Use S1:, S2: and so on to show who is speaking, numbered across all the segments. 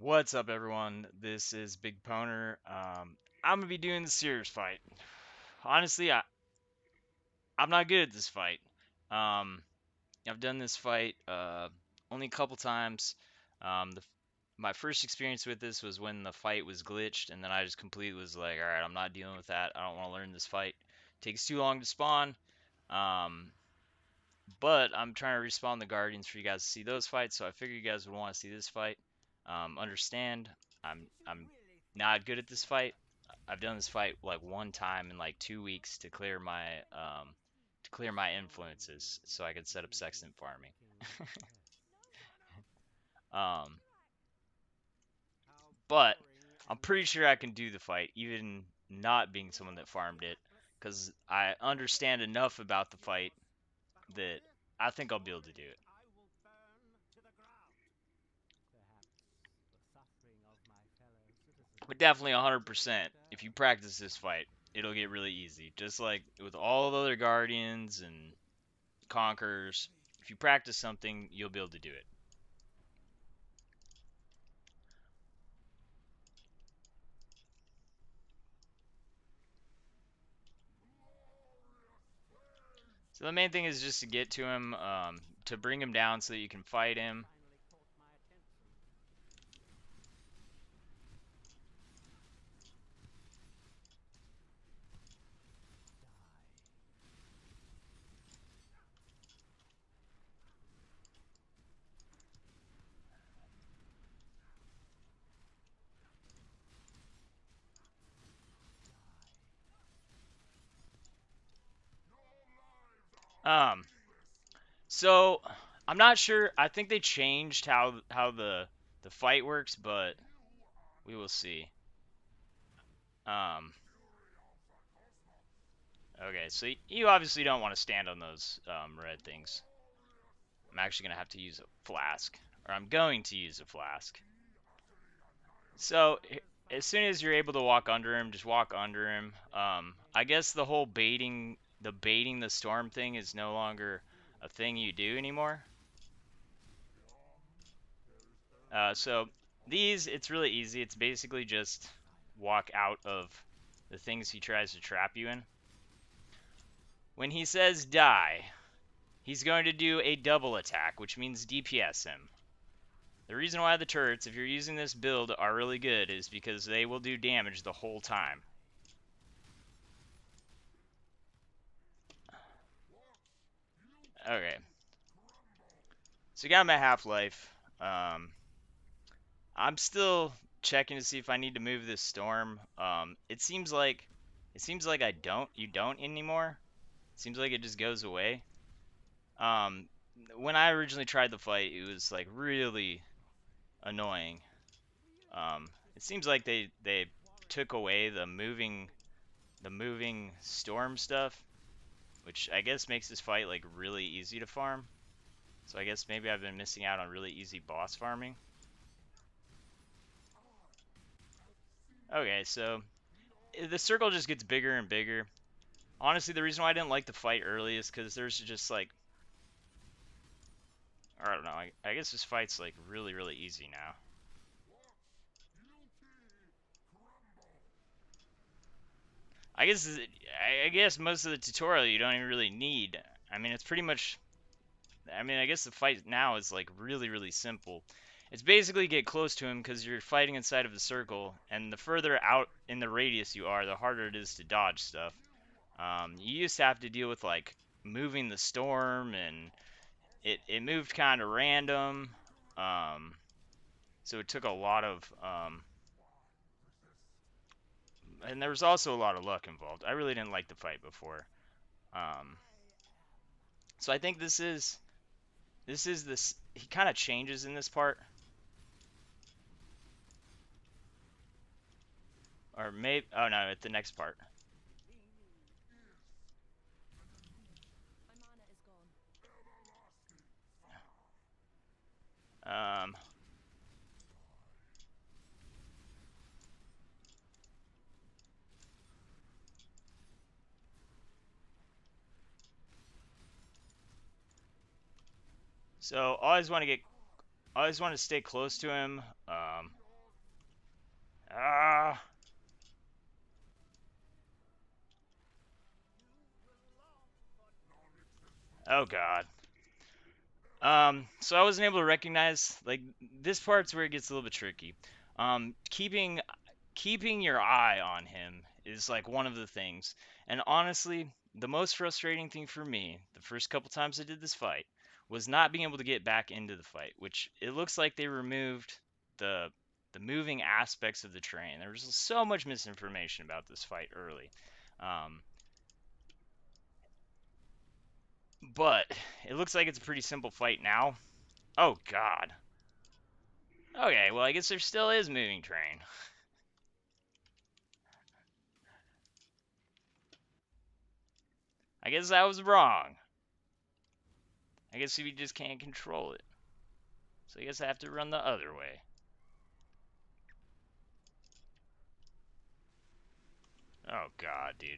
S1: What's up, everyone? This is BigPowner. I'm gonna be doing the Sirus fight. Honestly, I'm not good at this fight. Um, I've done this fight only a couple times. My first experience with this was when the fight was glitched, and then I just completely was like, all right, I'm not dealing with that. I don't want to learn this fight. Takes too long to spawn. Um, but I'm trying to respawn the Guardians for you guys to see those fights, so I figured you guys would want to see this fight. Understand, I'm not good at this fight. I've done this fight like one time in like 2 weeks to clear my influences, so I could set up sextant farming. Um, but I'm pretty sure I can do the fight, even not being someone that farmed it, because I understand enough about the fight that I think I'll be able to do it. But definitely 100%. If you practice this fight, it'll get really easy. Just like with all the other Guardians and Conquerors, if you practice something, you'll be able to do it. So the main thing is just to get to him, to bring him down so that you can fight him. Um, so I'm not sure. I think they changed how the fight works, but we will see. Um, okay, so you obviously don't want to stand on those red things. I'm actually gonna have to use a flask, or I'm going to use a flask. So as soon as you're able to walk under him, just walk under him. I guess the whole baiting the storm thing is no longer a thing you do anymore. So these, it's really easy. It's basically just walk out of the things he tries to trap you in. When he says die, he's going to do a double attack, which means DPS him. The reason why the turrets, if you're using this build, are really good is because they will do damage the whole time. Okay, so you got him at half-life. Um, I'm still checking to see if I need to move this storm. It seems like you don't anymore. It seems like it just goes away. Um, when I originally tried the fight, it was like really annoying. It seems like they took away the moving storm stuff, which I guess makes this fight like really easy to farm. So I guess maybe I've been missing out on really easy boss farming. Okay, so the circle just gets bigger and bigger. Honestly, the reason why I didn't like the fight early is because there's just like, I don't know, I guess this fight's like really, really easy now. I guess most of the tutorial you don't even really need. I mean, it's pretty much, I guess the fight now is like really, really simple. It's basically get close to him because you're fighting inside of the circle, and the further out in the radius you are, the harder it is to dodge stuff. You used to have to deal with like moving the storm, and it moved kind of random. Um, so it took a lot of, and there was also a lot of luck involved. I really didn't like the fight before. Um, so I think this. He kind of changes in this part, or maybe. Oh no, at the next part. Um, so always want to stay close to him. Ah, oh God. So I wasn't able to recognize like this part's where it gets a little bit tricky. Keeping your eye on him is like one of the things. And honestly, the most frustrating thing for me, the first couple times I did this fight, was not being able to get back into the fight, which it looks like they removed the the moving aspects of the terrain. There was so much misinformation about this fight early. Um, but it looks like it's a pretty simple fight now. Oh God. Okay, well I guess there still is moving terrain. I guess I was wrong. I guess we just can't control it. So I guess I have to run the other way. Oh God, dude.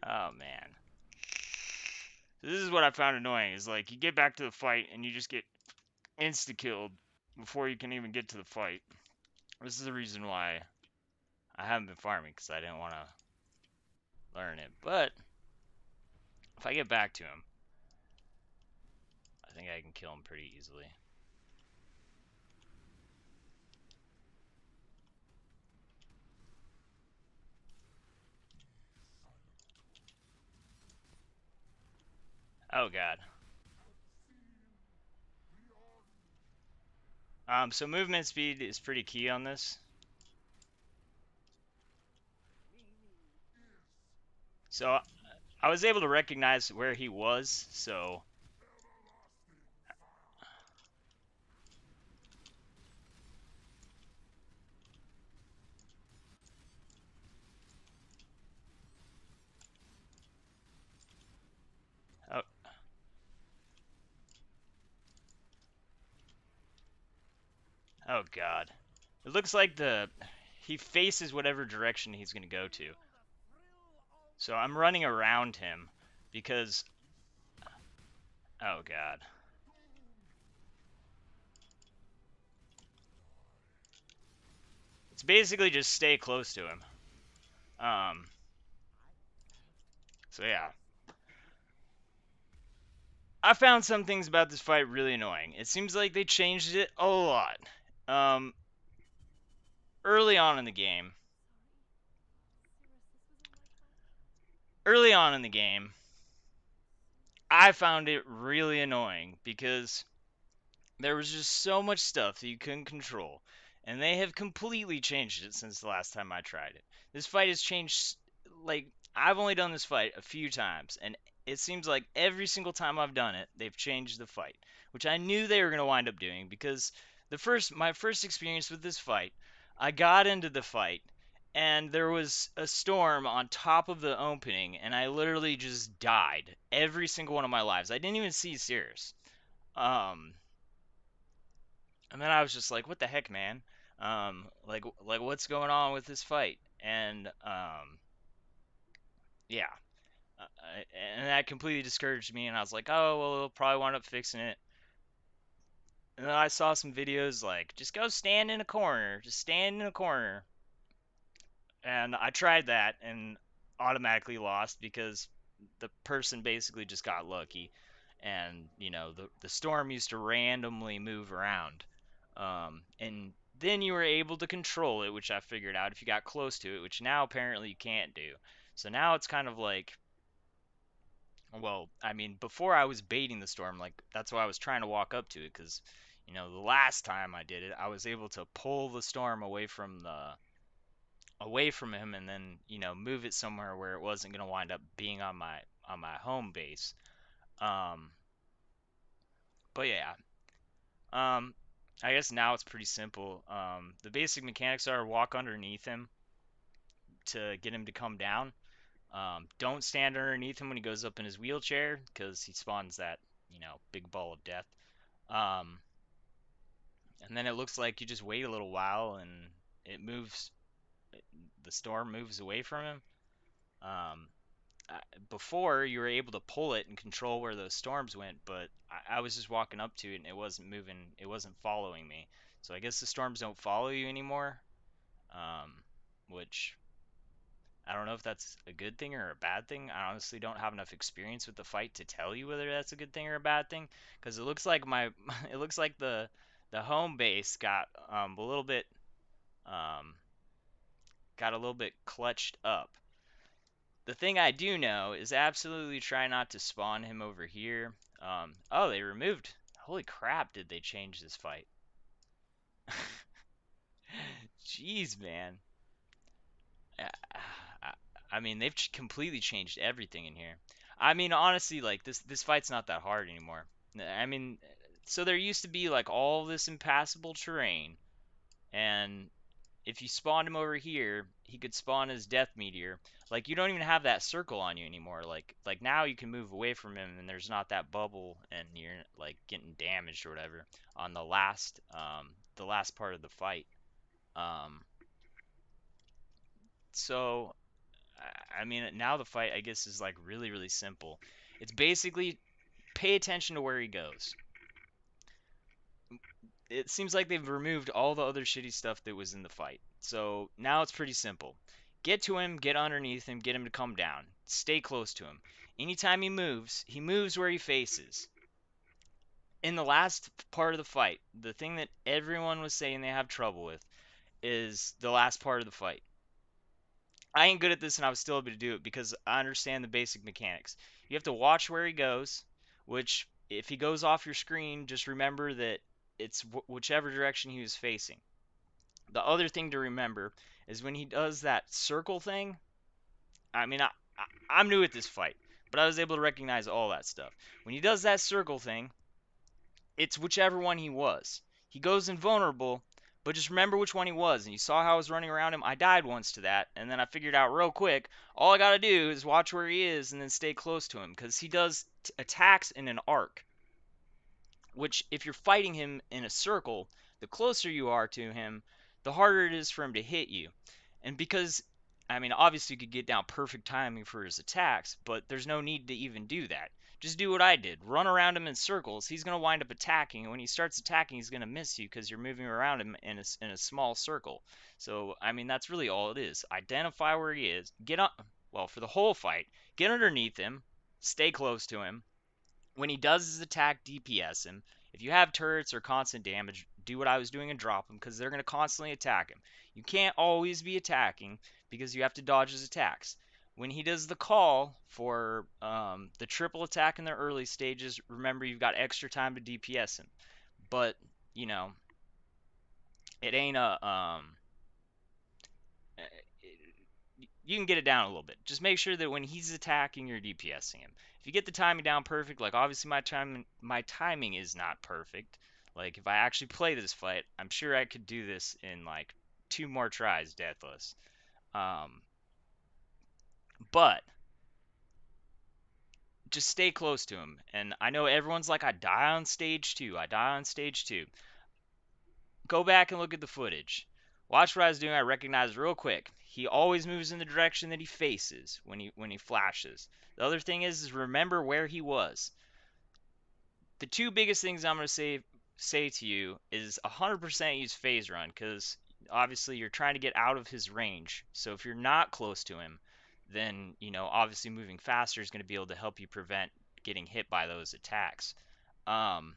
S1: Oh man. So this is what I found annoying is like you get back to the fight and you just get insta killed before you can even get to the fight. This is the reason why I haven't been farming because I didn't want to learn it. But if I get back to him, I think I can kill him pretty easily. Oh God. So movement speed is pretty key on this. So I was able to recognize where he was. So oh, oh God. It looks like the he faces whatever direction he's gonna go to. So I'm running around him because oh God. It's basically just stay close to him. Um so yeah. I found some things about this fight really annoying. It seems like they changed it a lot. Um early on in the game. Early on in the game, I found it really annoying because there was just so much stuff that you couldn't control, and they have completely changed it since the last time I tried it. This fight has changed, like, I've only done this fight a few times, and it seems like every single time I've done it, they've changed the fight, which I knew they were going to wind up doing because my first experience with this fight, I got into the fight, and there was a storm on top of the opening, and I literally just died every single one of my lives. I didn't even see Sirus. Um, and then I was just like, what the heck, man? Like what's going on with this fight? And yeah, uh, and that completely discouraged me. And I was like, oh well, they'll probably wind up fixing it. And then I saw some videos like, just go stand in a corner, just stand in a corner. And I tried that and automatically lost because the person basically just got lucky. And the storm used to randomly move around, and then you were able to control it, which I figured out if you got close to it, which now apparently you can't do. So now it's kind of like, well, I mean, before I was baiting the storm, like that's why I was trying to walk up to it, because the last time I did it, I was able to pull the storm away from him, and then move it somewhere where it wasn't going to wind up being on my home base. um but yeah. um I guess now it's pretty simple. The basic mechanics are walk underneath him to get him to come down. Don't stand underneath him when he goes up in his wheelchair because he spawns that big ball of death. um and then it looks like you just wait a little while and it moves the storm moves away from him. um uh, before you were able to pull it and control where those storms went, but I was just walking up to it and it wasn't moving, it wasn't following me. So I guess the storms don't follow you anymore, um, which I don't know if that's a good thing or a bad thing. I honestly don't have enough experience with the fight to tell you whether that's a good thing or a bad thing, because it looks like my it looks like the home base um, got a little bit clutched up. The thing I do know is absolutely try not to spawn him over here. Oh, they removed. Holy crap, did they change this fight? Jeez, man. Uh, I, I mean, they've completely changed everything in here. I mean, honestly, like this fight's not that hard anymore. I mean, so there used to be like all this impassable terrain, and if you spawned him over here, he could spawn his death meteor. Like you don't even have that circle on you anymore. Like now you can move away from him and there's not that bubble and you're like getting damaged or whatever on the last part of the fight. Um so I mean now the fight I guess is like really simple. It's basically pay attention to where he goes. It seems like they've removed all the other shitty stuff that was in the fight. So now it's pretty simple. Get to him, get underneath him, get him to come down. Stay close to him. Anytime he moves where he faces. In the last part of the fight, the thing that everyone was saying they have trouble with is the last part of the fight. I ain't good at this and I was still able to do it because I understand the basic mechanics. You have to watch where he goes, which if he goes off your screen, just remember that it's whichever direction he was facing. The other thing to remember is when he does that circle thing. I mean, I'm new at this fight, but I was able to recognize all that stuff. When he does that circle thing, it's whichever one he was. He goes invulnerable, but just remember which one he was. And you saw how I was running around him. I died once to that, and then I figured out real quick. All I gotta do is watch where he is and then stay close to him, because he does attacks in an arc, which if you're fighting him in a circle, the closer you are to him, the harder it is for him to hit you. And because, I mean, obviously you could get down perfect timing for his attacks, but there's no need to even do that. Just do what I did. Run around him in circles. He's going to wind up attacking, and when he starts attacking, he's going to miss you because you're moving around him in a small circle. So, I mean, that's really all it is. Identify where he is. Get up, well, for the whole fight, get underneath him, stay close to him, when he does his attack, DPS him. If you have turrets or constant damage, do what I was doing and drop him because they're going to constantly attack him. You can't always be attacking because you have to dodge his attacks. When he does the call for the triple attack in the early stages, remember you've got extra time to DPS him. But, you know, it ain't a you can get it down a little bit. Just make sure that when he's attacking, you're DPSing him. If you get the timing down perfect, like obviously my timing is not perfect. Like if I actually play this fight, I'm sure I could do this in like two more tries, deathless. Um, but just stay close to him. And I know everyone's like, I die on stage two. I die on stage two. Go back and look at the footage. Watch what I was doing. I recognized real quick. He always moves in the direction that he faces when he flashes. The other thing is remember where he was. The two biggest things I'm going to say to you is 100% use phase run because obviously you're trying to get out of his range. So if you're not close to him, then obviously moving faster is going to be able to help you prevent getting hit by those attacks. Um,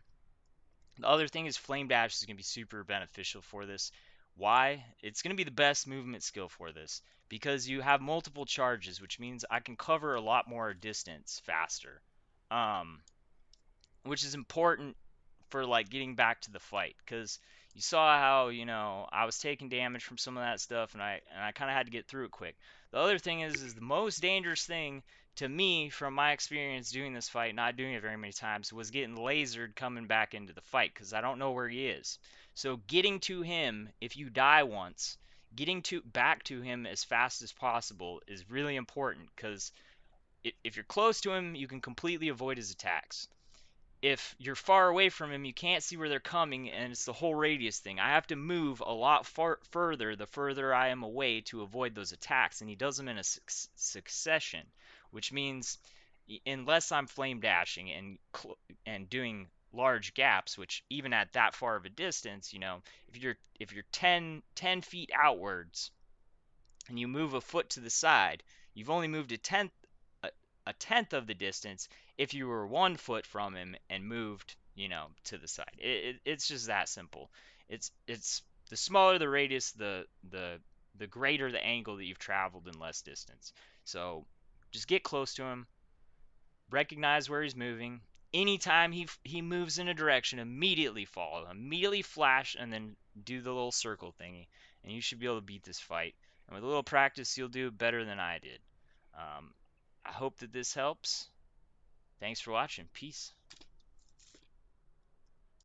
S1: the other thing is Flame Dash is going to be super beneficial for this. Why? It's going to be the best movement skill for this because you have multiple charges, which means I can cover a lot more distance faster. Um, which is important for like getting back to the fight because you saw how I was taking damage from some of that stuff and I kind of had to get through it quick. The other thing is the most dangerous thing to me from my experience doing this fight, not doing it very many times, was getting lasered coming back into the fight because I don't know where he is. So getting to him, if you die once, getting to back to him as fast as possible is really important because if you're close to him, you can completely avoid his attacks. If you're far away from him, you can't see where they're coming, and it's the whole radius thing. I have to move a lot further the further I am away to avoid those attacks, and he does them in a succession, which means unless I'm flame dashing and doing large gaps, which even at that far of a distance, if you're 10 feet outwards and you move a foot to the side, you've only moved a, a tenth of the distance if you were 1 foot from him and moved, to the side. It's just that simple. It's the smaller the radius, the greater the angle that you've traveled in less distance. So just get close to him, recognize where he's moving. Anytime he moves in a direction, immediately follow, immediately flash, and then do the little circle thingy, and you should be able to beat this fight. And with a little practice, you'll do it better than I did. I hope that this helps. Thanks for watching. Peace.